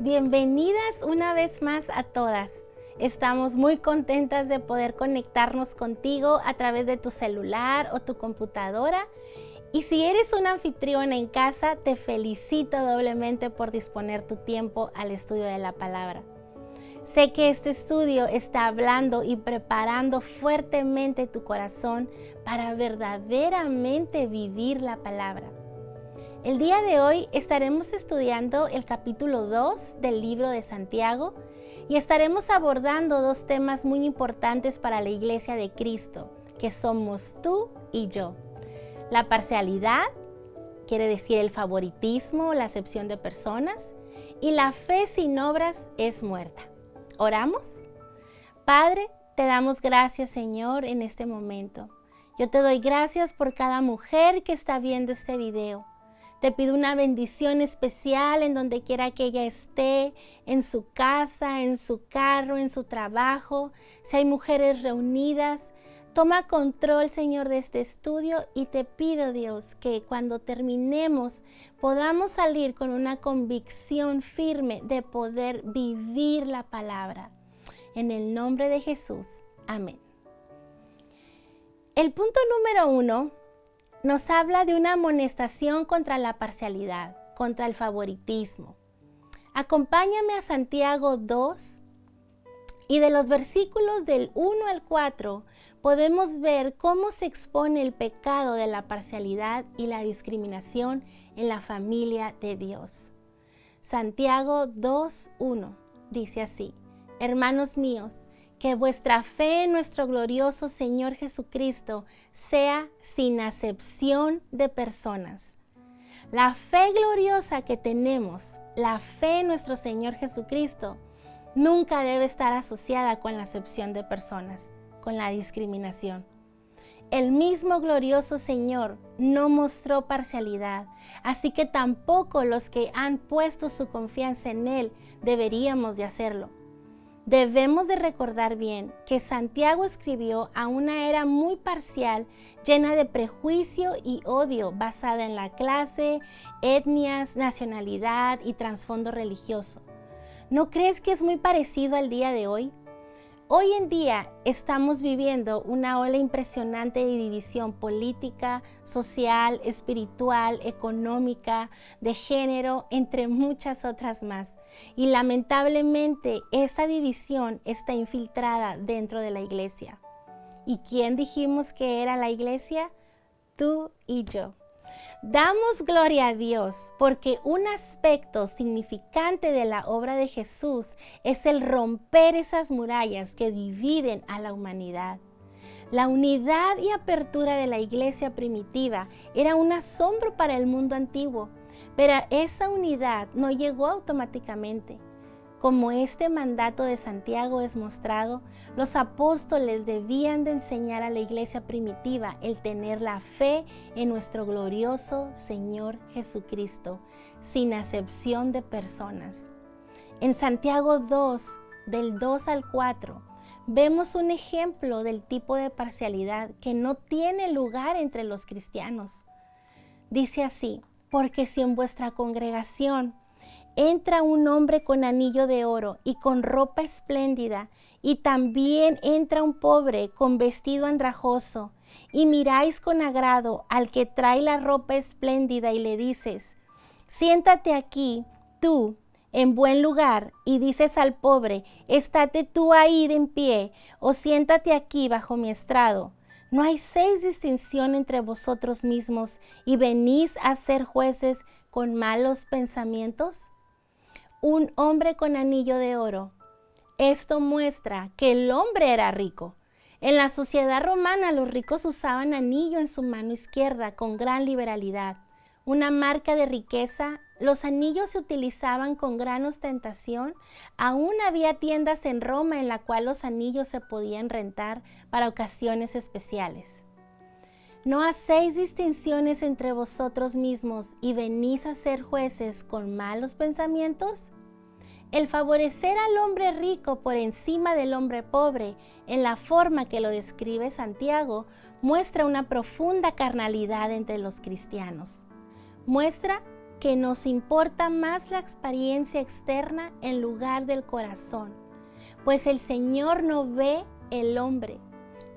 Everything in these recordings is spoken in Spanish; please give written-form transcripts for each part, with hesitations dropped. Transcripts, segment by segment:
Bienvenidas una vez más a todas. Estamos muy contentas de poder conectarnos contigo a través de tu celular o tu computadora. Y si eres una anfitriona en casa, te felicito doblemente por disponer tu tiempo al estudio de la palabra. Sé que este estudio está hablando y preparando fuertemente tu corazón para verdaderamente vivir la palabra. El día de hoy estaremos estudiando el capítulo 2 del libro de Santiago y estaremos abordando dos temas muy importantes para la Iglesia de Cristo, que somos tú y yo. La parcialidad, quiere decir el favoritismo o la acepción de personas, y la fe sin obras es muerta. ¿Oramos? Padre, te damos gracias, Señor, en este momento. Yo te doy gracias por cada mujer que está viendo este video. Te pido una bendición especial en donde quiera que ella esté, en su casa, en su carro, en su trabajo. Si hay mujeres reunidas, toma control, Señor, de este estudio y te pido, Dios, que cuando terminemos podamos salir con una convicción firme de poder vivir la palabra. En el nombre de Jesús. Amén. El punto número 1 nos habla de una amonestación contra la parcialidad, contra el favoritismo. Acompáñame a Santiago 2 y de los versículos del 1 al 4 podemos ver cómo se expone el pecado de la parcialidad y la discriminación en la familia de Dios. Santiago 2:1 dice así: Hermanos míos, que vuestra fe en nuestro glorioso Señor Jesucristo sea sin acepción de personas. La fe gloriosa que tenemos, la fe en nuestro Señor Jesucristo, nunca debe estar asociada con la acepción de personas, con la discriminación. El mismo glorioso Señor no mostró parcialidad, así que tampoco los que han puesto su confianza en Él deberíamos de hacerlo. Debemos de recordar bien que Santiago escribió a una era muy parcial, llena de prejuicio y odio, basada en la clase, etnias, nacionalidad y trasfondo religioso. ¿No crees que es muy parecido al día de hoy? Hoy en día estamos viviendo una ola impresionante de división política, social, espiritual, económica, de género, entre muchas otras más. Y lamentablemente esa división está infiltrada dentro de la iglesia. ¿Y quién dijimos que era la iglesia? Tú y yo. Damos gloria a Dios porque un aspecto significante de la obra de Jesús es el romper esas murallas que dividen a la humanidad. La unidad y apertura de la iglesia primitiva era un asombro para el mundo antiguo, pero esa unidad no llegó automáticamente. Como este mandato de Santiago es mostrado, los apóstoles debían de enseñar a la iglesia primitiva el tener la fe en nuestro glorioso Señor Jesucristo, sin acepción de personas. En Santiago 2, del 2 al 4, vemos un ejemplo del tipo de parcialidad que no tiene lugar entre los cristianos. Dice así: porque si en vuestra congregación entra un hombre con anillo de oro y con ropa espléndida, y también entra un pobre con vestido andrajoso, y miráis con agrado al que trae la ropa espléndida y le dices: siéntate aquí, tú, en buen lugar, y dices al pobre: estate tú ahí de en pie, o siéntate aquí bajo mi estrado. ¿No hay 6 distinción entre vosotros mismos y venís a ser jueces con malos pensamientos? Un hombre con anillo de oro. Esto muestra que el hombre era rico. En la sociedad romana los ricos usaban anillo en su mano izquierda con gran liberalidad. Una marca de riqueza, los anillos se utilizaban con gran ostentación. Aún había tiendas en Roma en la cual los anillos se podían rentar para ocasiones especiales. ¿No hacéis distinciones entre vosotros mismos y venís a ser jueces con malos pensamientos? El favorecer al hombre rico por encima del hombre pobre, en la forma que lo describe Santiago, muestra una profunda carnalidad entre los cristianos. Muestra que nos importa más la experiencia externa en lugar del corazón, pues el Señor no ve el hombre,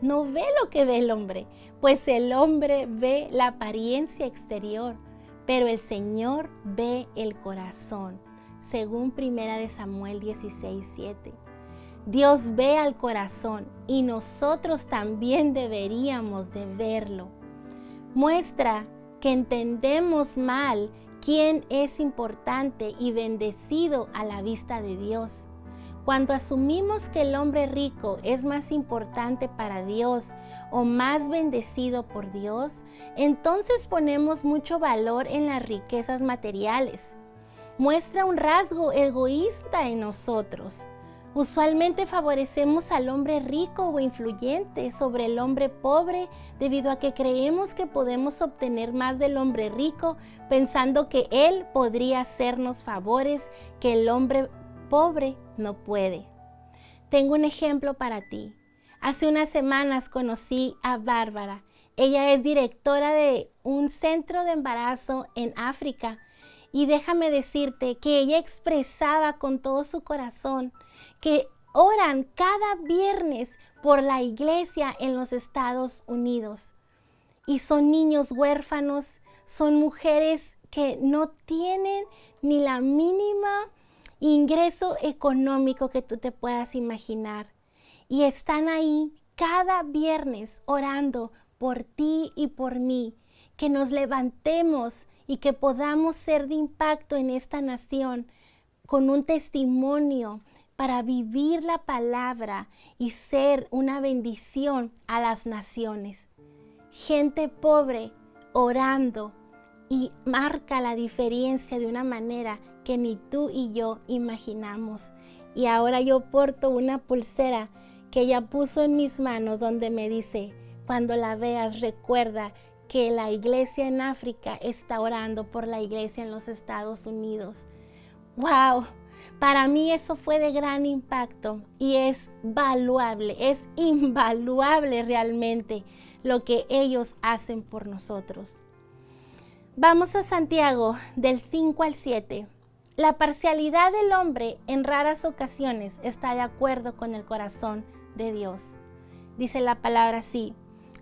no ve lo que ve el hombre, pues el hombre ve la apariencia exterior, pero el Señor ve el corazón, según 1 Samuel 16:7. Dios ve al corazón y nosotros también deberíamos de verlo. Muestra que entendemos mal quién es importante y bendecido a la vista de Dios. Cuando asumimos que el hombre rico es más importante para Dios o más bendecido por Dios, entonces ponemos mucho valor en las riquezas materiales. Muestra un rasgo egoísta en nosotros. Usualmente favorecemos al hombre rico o influyente sobre el hombre pobre debido a que creemos que podemos obtener más del hombre rico pensando que él podría hacernos favores que el hombre pobre no puede. Tengo un ejemplo para ti. Hace unas semanas conocí a Bárbara. Ella es directora de un centro de embarazo en África y déjame decirte que ella expresaba con todo su corazón que oran cada viernes por la iglesia en los Estados Unidos. Y son niños huérfanos, son mujeres que no tienen ni la mínima ingreso económico que tú te puedas imaginar. Y están ahí cada viernes orando por ti y por mí, que nos levantemos y que podamos ser de impacto en esta nación con un testimonio para vivir la palabra y ser una bendición a las naciones. Gente pobre orando y marca la diferencia de una manera que ni tú y yo imaginamos. Y ahora yo porto una pulsera que ella puso en mis manos donde me dice, cuando la veas recuerda que la iglesia en África está orando por la iglesia en los Estados Unidos. ¡Wow! Para mí eso fue de gran impacto y es valuable, es invaluable realmente lo que ellos hacen por nosotros. Vamos a Santiago del 5 al 7. La parcialidad del hombre en raras ocasiones está de acuerdo con el corazón de Dios. Dice la palabra así: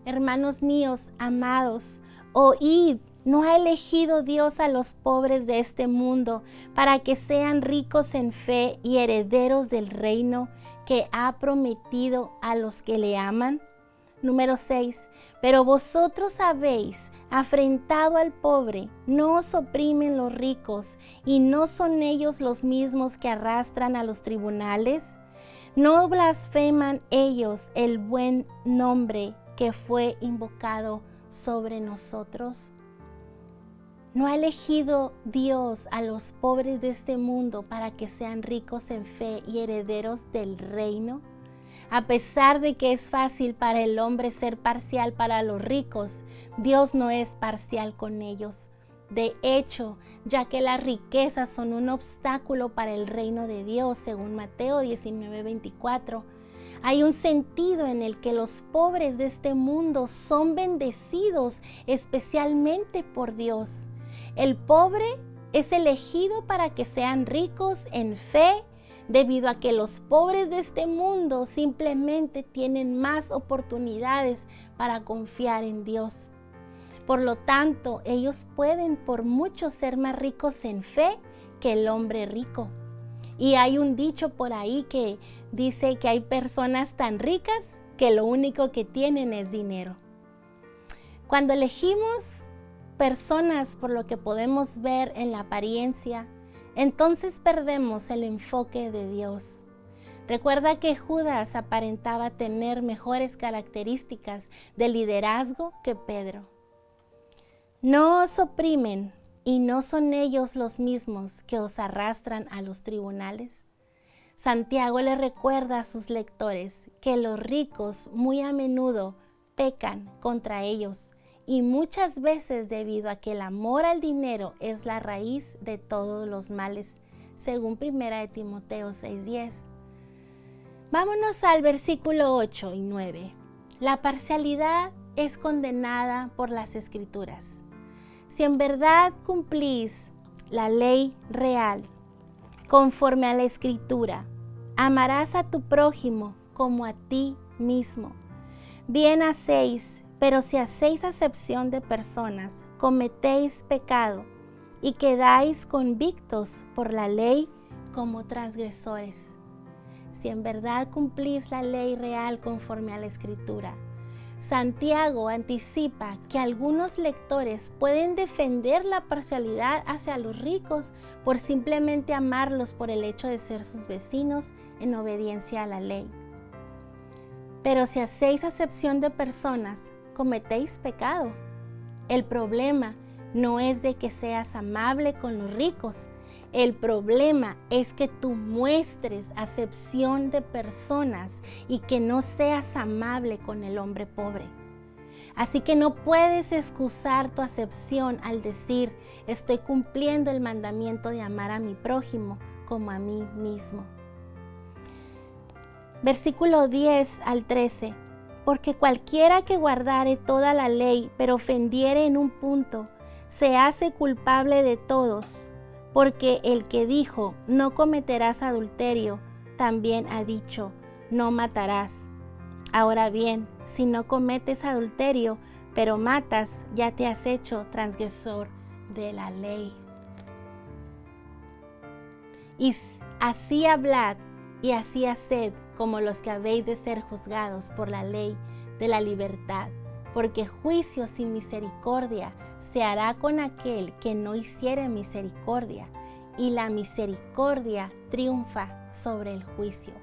hermanos míos, amados, oíd. ¿No ha elegido Dios a los pobres de este mundo para que sean ricos en fe y herederos del reino que ha prometido a los que le aman? Número 6. Pero vosotros habéis afrentado al pobre, no os oprimen los ricos, y no son ellos los mismos que arrastran a los tribunales. ¿No blasfeman ellos el buen nombre que fue invocado sobre nosotros? ¿No ha elegido Dios a los pobres de este mundo para que sean ricos en fe y herederos del reino? A pesar de que es fácil para el hombre ser parcial para los ricos, Dios no es parcial con ellos. De hecho, ya que las riquezas son un obstáculo para el reino de Dios, según Mateo 19:24, hay un sentido en el que los pobres de este mundo son bendecidos especialmente por Dios. El pobre es elegido para que sean ricos en fe, debido a que los pobres de este mundo simplemente tienen más oportunidades para confiar en Dios. Por lo tanto, ellos pueden por mucho ser más ricos en fe que el hombre rico. Y hay un dicho por ahí que dice que hay personas tan ricas que lo único que tienen es dinero. Cuando elegimos personas por lo que podemos ver en la apariencia, entonces perdemos el enfoque de Dios. Recuerda que Judas aparentaba tener mejores características de liderazgo que Pedro. No os oprimen y no son ellos los mismos que os arrastran a los tribunales. Santiago le recuerda a sus lectores que los ricos muy a menudo pecan contra ellos, y muchas veces debido a que el amor al dinero es la raíz de todos los males, según 1 Timoteo 6:10. Vámonos al versículo 8 y 9. La parcialidad es condenada por las Escrituras. Si en verdad cumplís la ley real, conforme a la Escritura. Amarás a tu prójimo como a ti mismo. Bien hacéis, pero si hacéis acepción de personas, cometéis pecado y quedáis convictos por la ley como transgresores. Si en verdad cumplís la ley real conforme a la Escritura. Santiago anticipa que algunos lectores pueden defender la parcialidad hacia los ricos por simplemente amarlos por el hecho de ser sus vecinos en obediencia a la ley. Pero si hacéis acepción de personas, cometéis pecado. El problema no es de que seas amable con los ricos. El problema es que tú muestres acepción de personas y que no seas amable con el hombre pobre. Así que no puedes excusar tu acepción al decir, estoy cumpliendo el mandamiento de amar a mi prójimo como a mí mismo. Versículo 10 al 13. Porque cualquiera que guardare toda la ley, pero ofendiere en un punto, se hace culpable de todos. Porque el que dijo, no cometerás adulterio, también ha dicho, no matarás. Ahora bien, si no cometes adulterio, pero matas, ya te has hecho transgresor de la ley. Y así hablad y así haced como los que habéis de ser juzgados por la ley de la libertad, porque juicio sin misericordia se hará con aquel que no hiciere misericordia, y la misericordia triunfa sobre el juicio.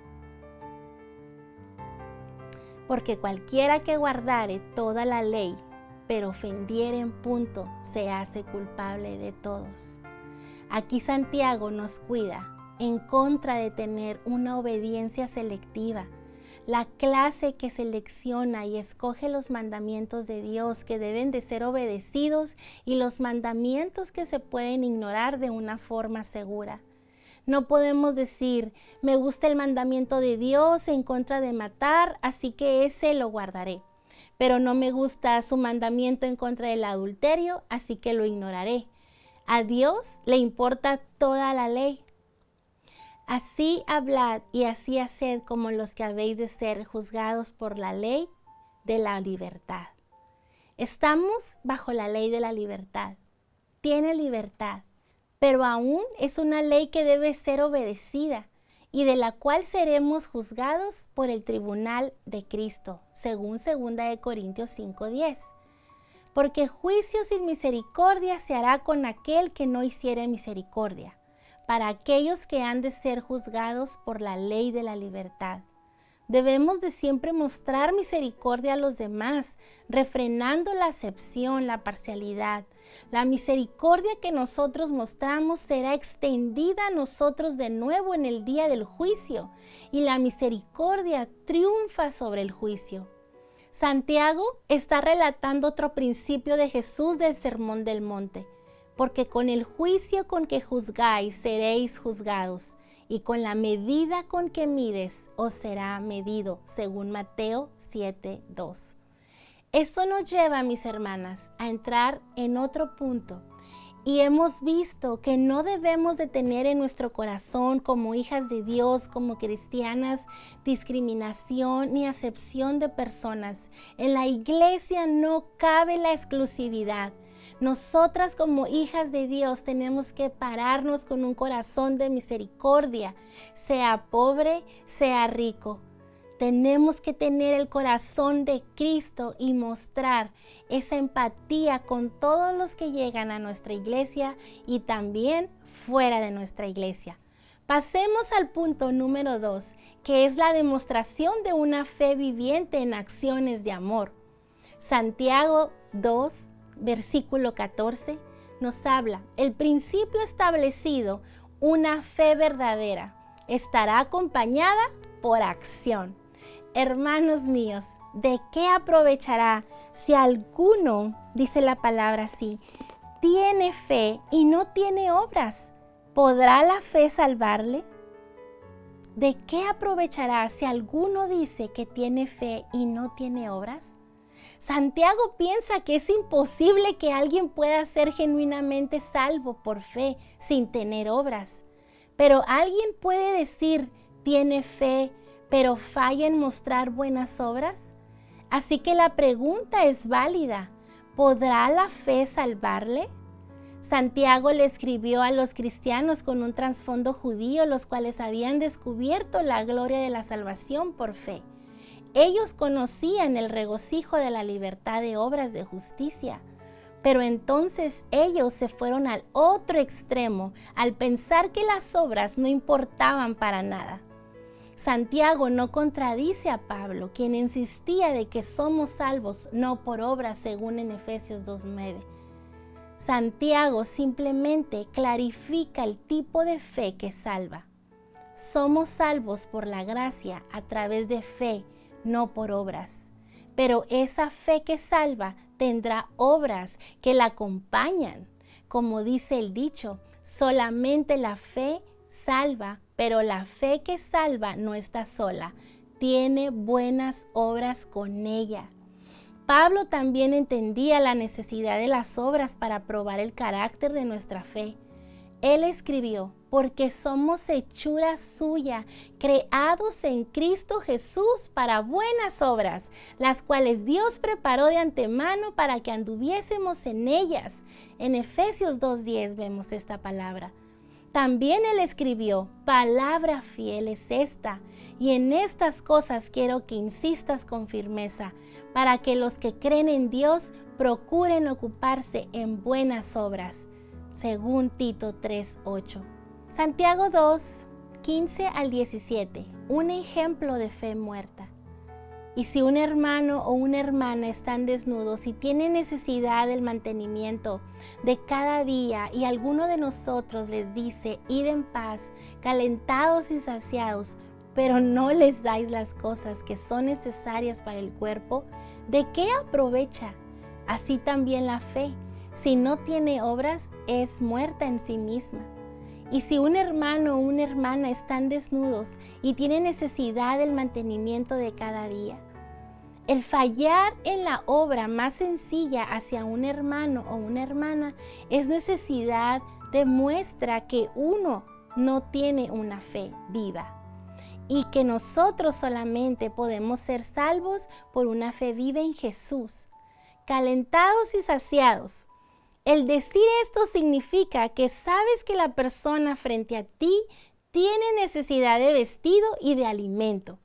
Porque cualquiera que guardare toda la ley, pero ofendiere en punto, se hace culpable de todos. Aquí Santiago nos cuida en contra de tener una obediencia selectiva, la clase que selecciona y escoge los mandamientos de Dios que deben de ser obedecidos y los mandamientos que se pueden ignorar de una forma segura. No podemos decir, me gusta el mandamiento de Dios en contra de matar, así que ese lo guardaré. Pero no me gusta su mandamiento en contra del adulterio, así que lo ignoraré. A Dios le importa toda la ley. Así hablad y así haced como los que habéis de ser juzgados por la ley de la libertad. Estamos bajo la ley de la libertad. Tiene libertad, pero aún es una ley que debe ser obedecida y de la cual seremos juzgados por el tribunal de Cristo, según 2 Corintios 5:10. Porque juicio sin misericordia se hará con aquel que no hiciere misericordia, para aquellos que han de ser juzgados por la ley de la libertad. Debemos de siempre mostrar misericordia a los demás, refrenando la acepción, la parcialidad. La misericordia que nosotros mostramos será extendida a nosotros de nuevo en el día del juicio, y la misericordia triunfa sobre el juicio. Santiago está relatando otro principio de Jesús del Sermón del Monte. Porque con el juicio con que juzgáis seréis juzgados, y con la medida con que mides os será medido, según Mateo 7:2. Esto nos lleva, mis hermanas, a entrar en otro punto. Y hemos visto que no debemos de tener en nuestro corazón como hijas de Dios, como cristianas, discriminación ni acepción de personas. En la iglesia no cabe la exclusividad. Nosotras como hijas de Dios tenemos que pararnos con un corazón de misericordia, sea pobre, sea rico. Tenemos que tener el corazón de Cristo y mostrar esa empatía con todos los que llegan a nuestra iglesia y también fuera de nuestra iglesia. Pasemos al punto número 2, que es la demostración de una fe viviente en acciones de amor. Santiago 2, versículo 14, nos habla, el principio establecido, una fe verdadera, estará acompañada por acción. Hermanos míos, ¿de qué aprovechará si alguno, dice la palabra así, tiene fe y no tiene obras? ¿Podrá la fe salvarle? ¿De qué aprovechará si alguno dice que tiene fe y no tiene obras? Santiago piensa que es imposible que alguien pueda ser genuinamente salvo por fe sin tener obras. Pero alguien puede decir, tiene fe, pero falla en mostrar buenas obras. Así que la pregunta es válida. ¿Podrá la fe salvarle? Santiago le escribió a los cristianos con un trasfondo judío, los cuales habían descubierto la gloria de la salvación por fe. Ellos conocían el regocijo de la libertad de obras de justicia, pero entonces ellos se fueron al otro extremo al pensar que las obras no importaban para nada. Santiago no contradice a Pablo, quien insistía de que somos salvos no por obras, según en Efesios 2:9. Santiago simplemente clarifica el tipo de fe que salva. Somos salvos por la gracia a través de fe, no por obras. Pero esa fe que salva tendrá obras que la acompañan. Como dice el dicho, solamente la fe salva, pero la fe que salva no está sola, tiene buenas obras con ella. Pablo también entendía la necesidad de las obras para probar el carácter de nuestra fe. Él escribió, porque somos hechura suya, creados en Cristo Jesús para buenas obras, las cuales Dios preparó de antemano para que anduviésemos en ellas. En Efesios 2:10 vemos esta palabra. También él escribió, palabra fiel es esta, y en estas cosas quiero que insistas con firmeza, para que los que creen en Dios procuren ocuparse en buenas obras, según Tito 3:8. Santiago 2:15 al 17, un ejemplo de fe muerta. Y si un hermano o una hermana están desnudos y tienen necesidad del mantenimiento de cada día y alguno de nosotros les dice, id en paz, calentados y saciados, pero no les dais las cosas que son necesarias para el cuerpo, ¿de qué aprovecha? Así también la fe, si no tiene obras, es muerta en sí misma. Y si un hermano o una hermana están desnudos y tienen necesidad del mantenimiento de cada día, el fallar en la obra más sencilla hacia un hermano o una hermana es necesidad, demuestra que uno no tiene una fe viva y que nosotros solamente podemos ser salvos por una fe viva en Jesús. Calentados y saciados. El decir esto significa que sabes que la persona frente a ti tiene necesidad de vestido y de alimento.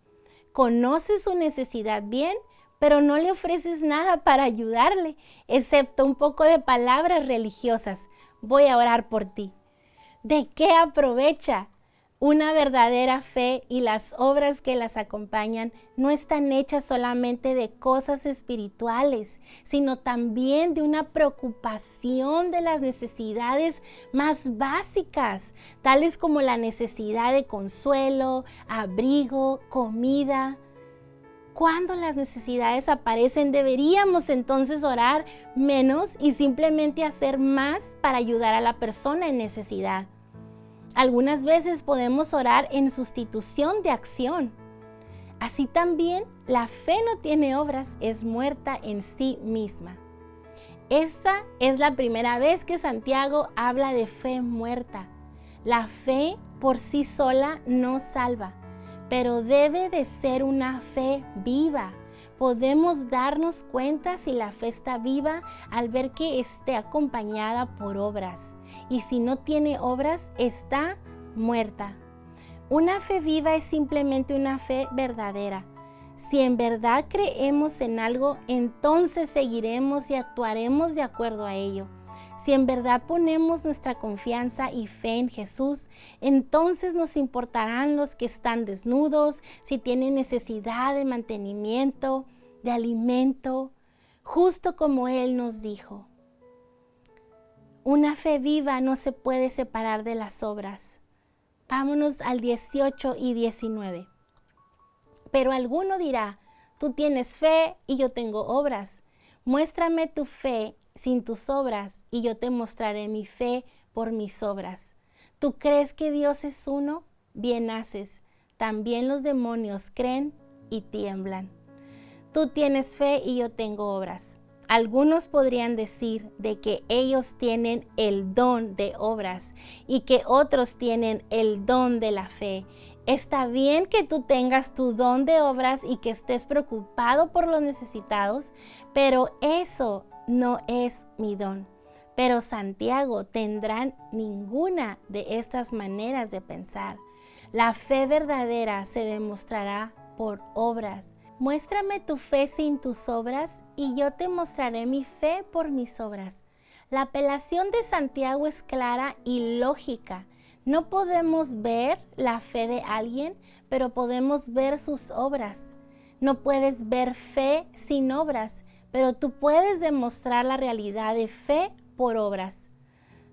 Conoces su necesidad bien, pero no le ofreces nada para ayudarle, excepto un poco de palabras religiosas. Voy a orar por ti. ¿De qué aprovecha? Una verdadera fe y las obras que las acompañan no están hechas solamente de cosas espirituales, sino también de una preocupación de las necesidades más básicas, tales como la necesidad de consuelo, abrigo, comida. Cuando las necesidades aparecen, deberíamos entonces orar menos y simplemente hacer más para ayudar a la persona en necesidad. Algunas veces podemos orar en sustitución de acción. Así también, la fe no tiene obras, es muerta en sí misma. Esta es la primera vez que Santiago habla de fe muerta. La fe por sí sola no salva, pero debe de ser una fe viva. Podemos darnos cuenta si la fe está viva al ver que esté acompañada por obras. Y si no tiene obras, está muerta. Una fe viva es simplemente una fe verdadera. Si en verdad creemos en algo, entonces seguiremos y actuaremos de acuerdo a ello. Si en verdad ponemos nuestra confianza y fe en Jesús, entonces nos importarán los que están desnudos, si tienen necesidad de mantenimiento, de alimento, justo como Él nos dijo. Una fe viva no se puede separar de las obras. Vámonos al 18 y 19. Pero alguno dirá, tú tienes fe y yo tengo obras. Muéstrame tu fe sin tus obras y yo te mostraré mi fe por mis obras. ¿Tú crees que Dios es uno? Bien haces. También los demonios creen y tiemblan. tú tienes fe y yo tengo obras. Algunos podrían decir de que ellos tienen el don de obras y que otros tienen el don de la fe. Está bien que tú tengas tu don de obras y que estés preocupado por los necesitados, pero eso no es mi don. Pero Santiago tendrá ninguna de estas maneras de pensar. La fe verdadera se demostrará por obras. Muéstrame tu fe sin tus obras y yo te mostraré mi fe por mis obras. La apelación de Santiago es clara y lógica. No podemos ver la fe de alguien, pero podemos ver sus obras. No puedes ver fe sin obras, pero tú puedes demostrar la realidad de fe por obras.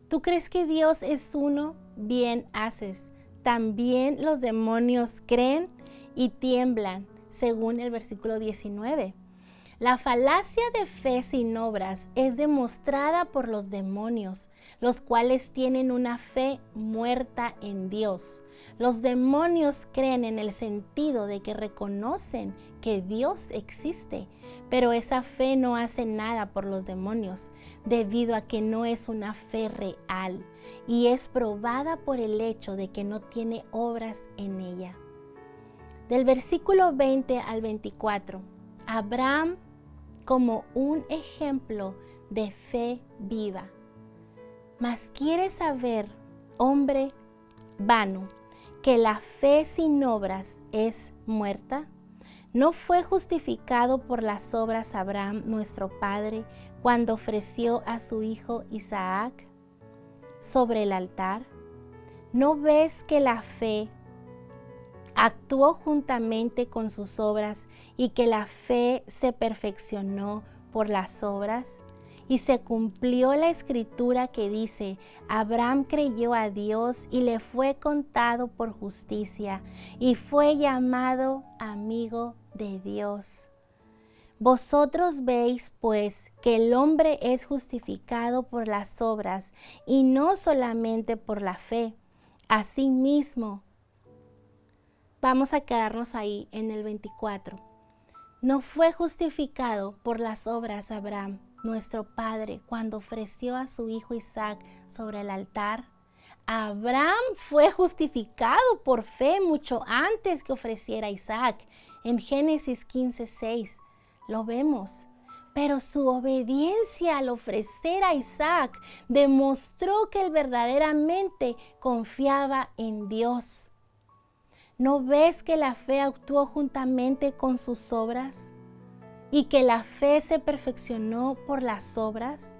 ¿Tú crees que Dios es uno? Bien haces. También los demonios creen y tiemblan, según el versículo 19. La falacia de fe sin obras es demostrada por los demonios, los cuales tienen una fe muerta en Dios. Los demonios creen en el sentido de que reconocen que Dios existe, pero esa fe no hace nada por los demonios, debido a que no es una fe real y es probada por el hecho de que no tiene obras en ella. Del versículo 20 al 24, Abraham como un ejemplo de fe viva. Mas quieres saber, hombre vano, que la fe sin obras es muerta. ¿No fue justificado por las obras Abraham, nuestro padre, cuando ofreció a su hijo Isaac sobre el altar? ¿No ves que la fe actuó juntamente con sus obras y que la fe se perfeccionó por las obras? Y se cumplió la escritura que dice: Abraham creyó a Dios y le fue contado por justicia y fue llamado amigo de Dios. Vosotros veis pues que el hombre es justificado por las obras y no solamente por la fe. Asimismo, vamos a quedarnos ahí en el 24. No fue justificado por las obras Abraham, nuestro padre, cuando ofreció a su hijo Isaac sobre el altar. Abraham fue justificado por fe mucho antes que ofreciera a Isaac. En Génesis 15:6 lo vemos. Pero su obediencia al ofrecer a Isaac demostró que él verdaderamente confiaba en Dios. ¿No ves que la fe actuó juntamente con sus obras y que la fe se perfeccionó por las obras?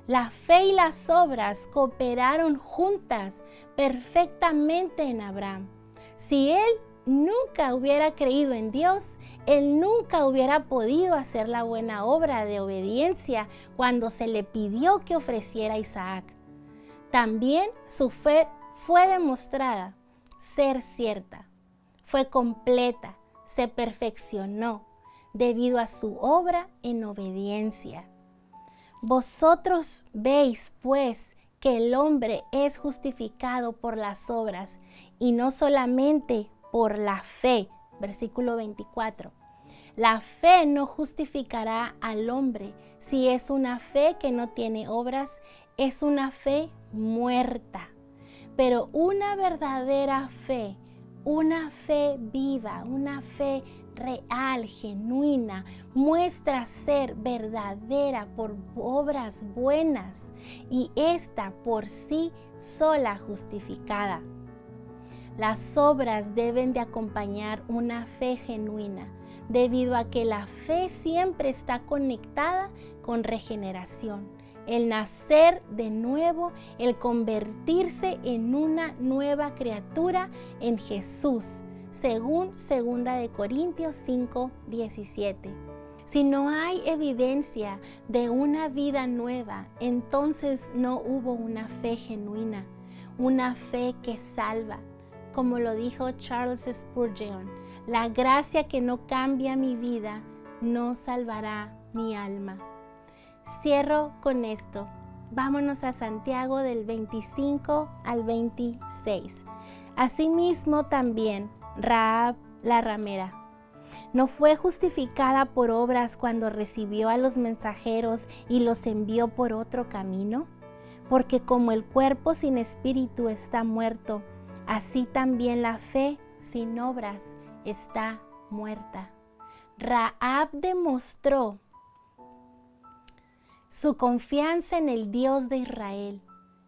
La fe y las obras cooperaron juntas perfectamente en Abraham. Si él nunca hubiera creído en Dios, él nunca hubiera podido hacer la buena obra de obediencia cuando se le pidió que ofreciera a Isaac. También su fe fue demostrada ser cierta, fue completa, se perfeccionó debido a su obra en obediencia. Vosotros veis, pues, que el hombre es justificado por las obras y no solamente por la fe. Versículo 24. La fe no justificará al hombre. Si es una fe que no tiene obras, es una fe muerta. Pero una verdadera fe, una fe viva, una fe real, genuina, muestra ser verdadera por obras buenas y esta por sí sola justificada. Las obras deben de acompañar una fe genuina, debido a que la fe siempre está conectada con regeneración, el nacer de nuevo, el convertirse en una nueva criatura en Jesús, según 2 Corintios 5:17. Si no hay evidencia de una vida nueva, entonces no hubo una fe genuina, una fe que salva. Como lo dijo Charles Spurgeon, la gracia que no cambia mi vida no salvará mi alma. Cierro con esto. Vámonos a Santiago del 25 al 26. Asimismo también Rahab la ramera, ¿No fue justificada por obras cuando recibió a los mensajeros y los envió por otro camino? Porque como el cuerpo sin espíritu está muerto, así también la fe sin obras está muerta. Rahab demostró su confianza en el Dios de Israel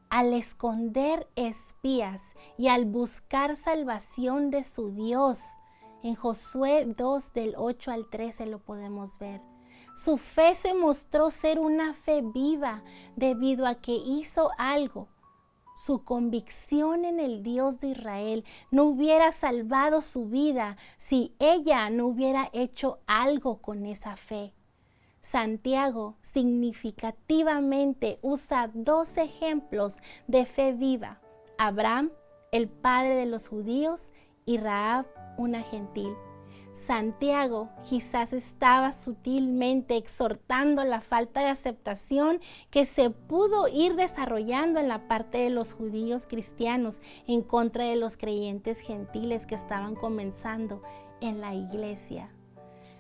al esconder espías y al buscar salvación de su Dios. En Josué 2 del 8 al 13 lo podemos ver. Su fe se mostró ser una fe viva debido a que hizo algo. Su convicción en el Dios de Israel no hubiera salvado su vida si ella no hubiera hecho algo con esa fe. Santiago significativamente usa dos ejemplos de fe viva: Abraham, el padre de los judíos, y Rahab, una gentil. Santiago quizás estaba sutilmente exhortando la falta de aceptación que se pudo ir desarrollando en la parte de los judíos cristianos en contra de los creyentes gentiles que estaban comenzando en la iglesia.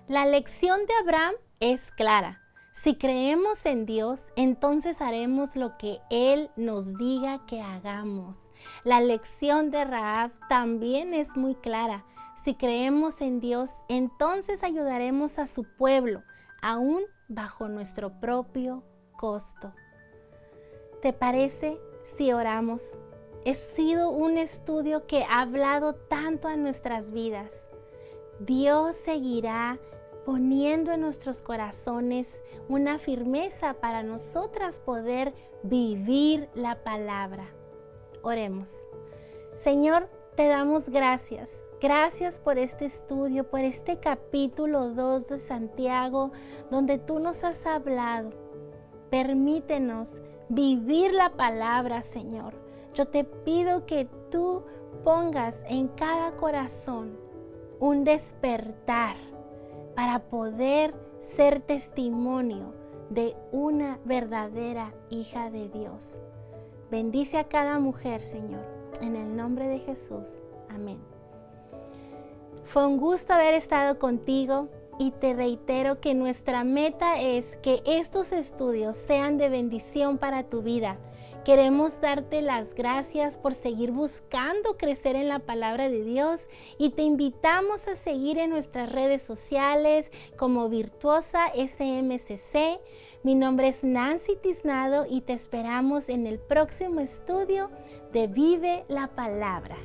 La lección de Abraham es clara. Si creemos en Dios, entonces haremos lo que Él nos diga que hagamos. La lección de Rahab también es muy clara. Si creemos en Dios, entonces ayudaremos a su pueblo, aún bajo nuestro propio costo. ¿Te parece si oramos? Ha sido un estudio que ha hablado tanto a nuestras vidas. Dios seguirá poniendo en nuestros corazones una firmeza para nosotras poder vivir la palabra. Oremos. Señor, te damos gracias. Gracias por este estudio, por este capítulo 2 de Santiago, donde tú nos has hablado. Permítenos vivir la palabra, Señor. Yo te pido que tú pongas en cada corazón un despertar para poder ser testimonio de una verdadera hija de Dios. Bendice a cada mujer, Señor, en el nombre de Jesús. Amén. Fue un gusto haber estado contigo y te reitero que nuestra meta es que estos estudios sean de bendición para tu vida. Queremos darte las gracias por seguir buscando crecer en la palabra de Dios y te invitamos a seguir en nuestras redes sociales como Virtuosa SMCC. Mi nombre es Nancy Tiznado y te esperamos en el próximo estudio de Vive la Palabra.